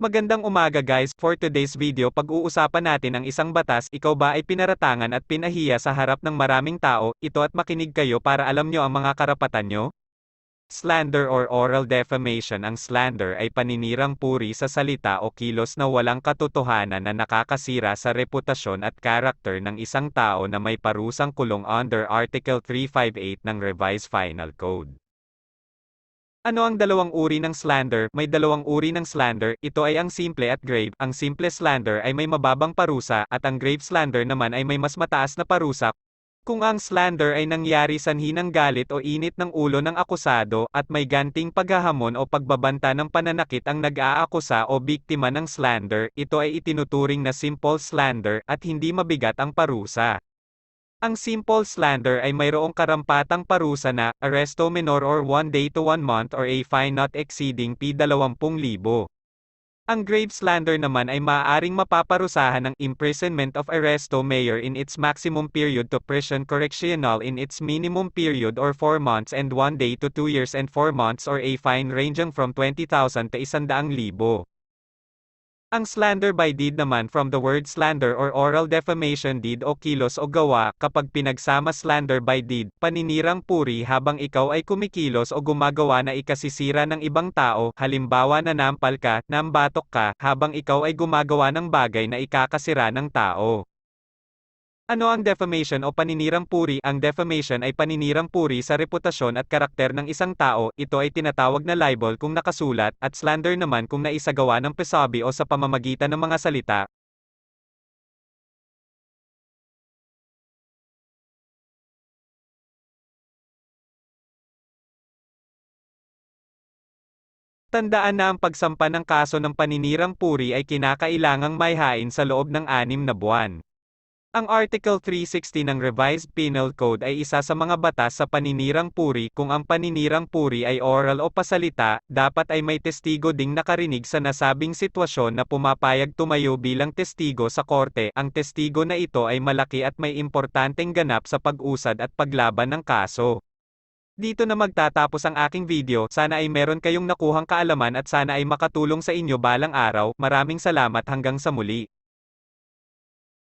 Magandang umaga guys, for today's video pag-uusapan natin ang isang batas, ikaw ba ay pinaratangan at pinahiya sa harap ng maraming tao, ito at makinig kayo para alam nyo ang mga karapatan nyo? Slander or oral defamation. Ang slander ay paninirang puri sa salita o kilos na walang katotohanan na nakakasira sa reputasyon at karakter ng isang tao na may parusang kulong under Article 358 ng Revised Penal Code. Ano ang dalawang uri ng slander? May dalawang uri ng slander, ito ay ang simple at grave. Ang simple slander ay may mababang parusa, at ang grave slander naman ay may mas mataas na parusa. Kung ang slander ay nangyari sanhi ng galit o init ng ulo ng akusado, at may ganting paghahamon o pagbabanta ng pananakit ang nag-aakusa o biktima ng slander, ito ay itinuturing na simple slander, at hindi mabigat ang parusa. Ang simple slander ay mayroong karampatang parusa na, arresto menor or 1 day to 1 month or a fine not exceeding P20,000. Ang grave slander naman ay maaaring mapaparusahan ng imprisonment of arresto mayor in its maximum period to prison correctional in its minimum period or 4 months and 1 day to 2 years and 4 months or a fine ranging from 20,000 to 100,000. Ang slander by deed naman from the word slander or oral defamation deed o kilos o gawa, kapag pinagsama slander by deed, paninirang puri habang ikaw ay kumikilos o gumagawa na ikasisira ng ibang tao, halimbawa nanampal ka, nambatok ka, habang ikaw ay gumagawa ng bagay na ikakasira ng tao. Ano ang defamation o paninirang puri? Ang defamation ay paninirang puri sa reputasyon at karakter ng isang tao, ito ay tinatawag na libel kung nakasulat, at slander naman kung naisagawa ng pasabi o sa pamamagitan ng mga salita. Tandaan na ang pagsampa ng kaso ng paninirang puri ay kinakailangang mayhain sa loob ng 6 na buwan. Ang Article 360 ng Revised Penal Code ay isa sa mga batas sa paninirang puri. Kung ang paninirang puri ay oral o pasalita, dapat ay may testigo ding nakarinig sa nasabing sitwasyon na pumapayag tumayo bilang testigo sa korte. Ang testigo na ito ay malaki at may importanteng ganap sa pag-usad at paglaban ng kaso. Dito na magtatapos ang aking video. Sana ay meron kayong nakuhang kaalaman at sana ay makatulong sa inyo balang araw. Maraming salamat hanggang sa muli.